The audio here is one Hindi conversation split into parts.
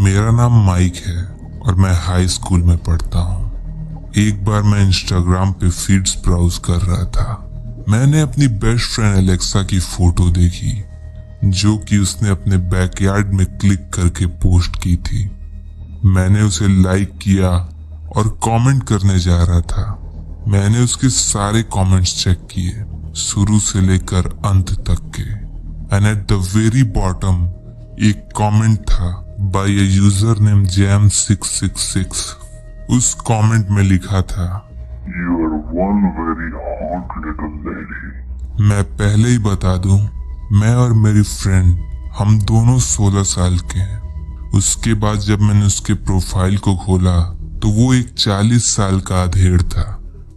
मेरा नाम माइक है और मैं हाई स्कूल में पढ़ता हूँ। एक बार मैं इंस्टाग्राम पे फीड्स ब्राउज कर रहा था। मैंने अपनी बेस्ट फ्रेंड एलेक्सा की फोटो देखी जो कि उसने अपने बैकयार्ड में क्लिक करके पोस्ट की थी। मैंने उसे लाइक किया और कमेंट करने जा रहा था। मैंने उसके सारे कमेंट्स चेक किए, शुरू से लेकर अंत तक के। And at the very bottom एक कमेंट था by a user name jam666। उस कमेंट में लिखा था, You are one very hot little lady. मैं पहले ही बता दूं, मैं और मेरी फ्रेंड हम दोनों 16 साल के हैं। उसके बाद जब मैंने उसके प्रोफाइल को खोला तो वो एक 40 साल का अधेड़ था।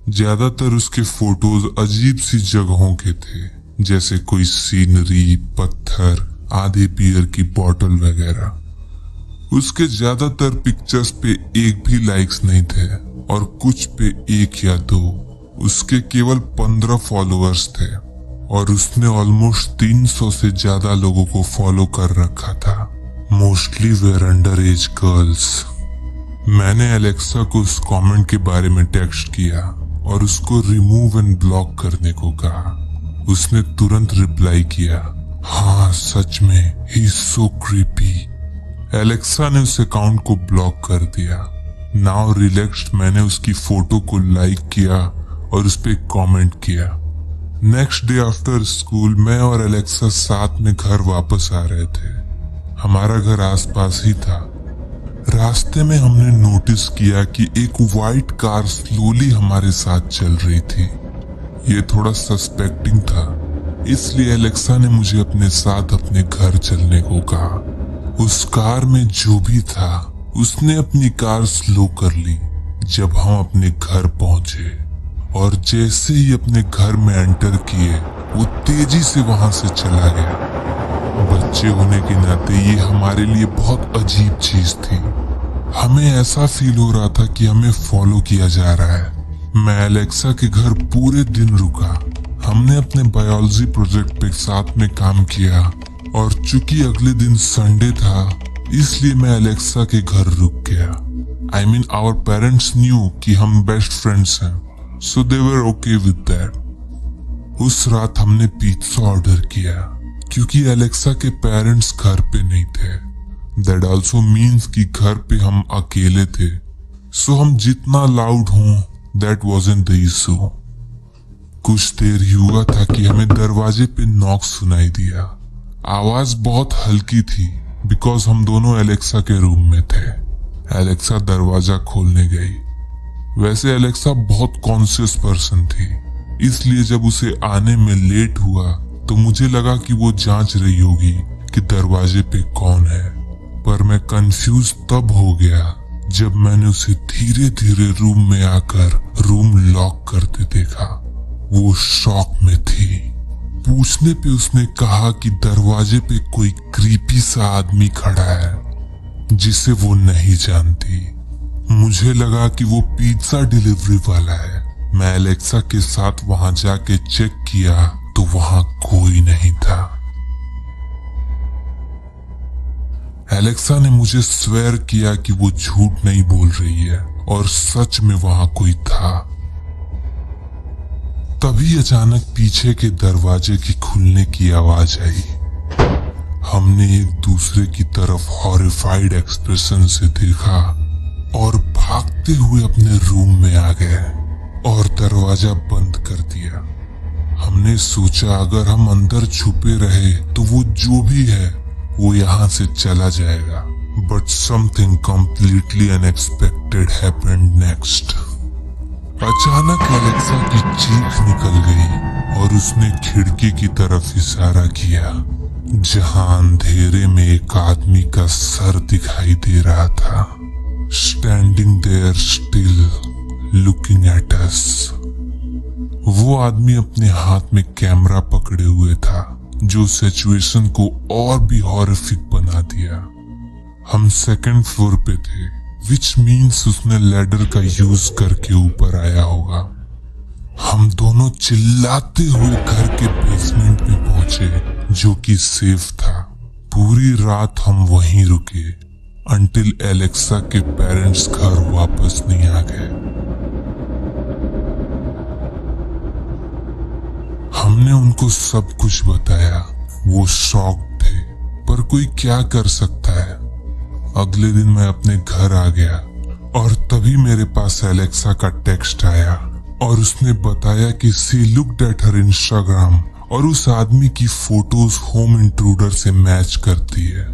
ज्यादातर उसके फोटोज अजीब सी जगहों के थे, जैसे कोई सीनरी, पत्थर, आधे बियर की बोतल वगैरह। उसके ज्यादातर पिक्चर्स पे एक भी लाइक्स नहीं थे और कुछ पे 1 या 2। उसके केवल 15 फॉलोअर्स थे और उसने ऑलमोस्ट 300 से ज्यादा लोगों को फॉलो कर रखा था। Mostly were under age girls. मैंने एलेक्सा को उस कमेंट के बारे में टेक्स्ट किया और उसको रिमूव एंड ब्लॉक करने को कहा। उसने तुरंत रिप्लाई किया, हाँ सच में, he is so creepy. Alexa ने उस अकाउंट को ब्लॉक कर दिया। नाउ रिलैक्स्ड मैंने उसकी फोटो को लाइक किया और उस पर कमेंट किया। नेक्स्ट डे आफ्टर स्कूल मैं और एलेक्सा साथ में घर वापस आ रहे थे। हमारा घर आसपास ही था। रास्ते में हमने नोटिस किया कि एक वाइट कार स्लोली हमारे साथ चल रही थी। ये थोड़ा सस्पेक्टिंग था, इसलिए एलेक्सा ने मुझे अपने साथ अपने घर चलने को कहा। उस कार में जो भी था उसने अपनी कार स्लो कर ली जब हम अपने घर पहुंचे, और जैसे ही अपने घर में एंटर किए वो तेजी से वहां से चला गया। बच्चे होने के नाते ये हमारे लिए बहुत अजीब चीज थी। हमें ऐसा फील हो रहा था कि हमें फॉलो किया जा रहा है। मैं एलेक्सा के घर पूरे दिन रुका। हमने अपने बायोलॉजी प्रोजेक्ट पे साथ में काम किया और चूंकि अगले दिन संडे था इसलिए मैं एलेक्सा के घर रुक गया। I mean our parents knew कि हम बेस्ट फ्रेंड्स हैं, so they were okay with that. उस रात हमने पिज्जा ऑर्डर किया क्योंकि एलेक्सा के पेरेंट्स घर पे नहीं थे। दैट ऑल्सो मीन्स कि घर पे हम अकेले थे, सो हम जितना लाउड हों दैट वाज़न्ट द इशू। कुछ देर ही हुआ था कि हमें दरवाजे पे नॉक सुनाई दिया। आवाज बहुत हल्की थी बिकॉज हम दोनों एलेक्सा के रूम में थे। एलेक्सा दरवाजा खोलने गई। वैसे एलेक्सा बहुत कॉन्शियस पर्सन थी, इसलिए जब उसे आने में लेट हुआ तो मुझे लगा कि वो जांच रही होगी कि दरवाजे पे कौन है। पर मैं कंफ्यूज तब हो गया जब मैंने उसे धीरे धीरे रूम में आकर रूम लॉक करते देखा। वो शॉक में थी। पूछने पे उसने कहा कि दरवाजे पे कोई क्रीपी सा आदमी खड़ा है जिसे वो नहीं जानती। मुझे लगा कि वो पिज्जा डिलीवरी वाला है। मैं एलेक्सा के साथ वहां जाके चेक किया तो वहां कोई नहीं था। एलेक्सा ने मुझे स्वेयर किया कि वो झूठ नहीं बोल रही है और सच में वहां कोई था। तभी अचानक पीछे के दरवाजे की खुलने की आवाज आई। हमने एक दूसरे की तरफ हॉरिफाइड एक्सप्रेशन से देखा और भागते हुए अपने रूम में आ गए और दरवाजा बंद कर दिया। हमने सोचा अगर हम अंदर छुपे रहे तो वो जो भी है वो यहाँ से चला जाएगा। But something completely unexpected happened next. अचानक एलेक्सा की चीख निकल गई और उसने खिड़की की तरफ इशारा किया जहां अंधेरे में एक आदमी का सर दिखाई दे रहा था, standing there still looking at us. वो आदमी अपने हाथ में कैमरा पकड़े हुए था जो सिचुएशन को और भी हॉरिफिक बना दिया। हम 2nd फ्लोर पे थे, विच मीन्स उसने लैडर का यूज करके ऊपर आया होगा। हम दोनों चिल्लाते हुए घर के बेसमेंट में पहुंचे जो कि सेफ था। पूरी रात हम वहीं रुके until एलेक्सा के पेरेंट्स घर वापस नहीं आ गए। हमने उनको सब कुछ बताया। वो शॉक थे, पर कोई क्या कर सकता है। अगले दिन मैं अपने घर आ गया और तभी मेरे पास एलेक्सा का टेक्स्ट आया और उसने बताया कि she looked at her Instagram और उस आदमी की फोटोज होम इंट्रूडर से मैच करती है।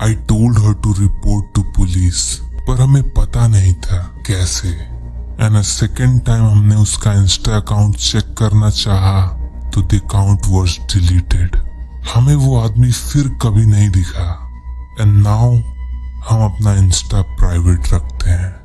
I told her to report to police, पर हमें पता नहीं था कैसे। एंड अ सेकेंड टाइम हमने उसका इंस्टा अकाउंट चेक करना चाहा तो द अकाउंट वॉज डिलीटेड। हमें वो आदमी फिर कभी नहीं दिखा। एंड नाउ हम अपना इंस्टा प्राइवेट रखते हैं।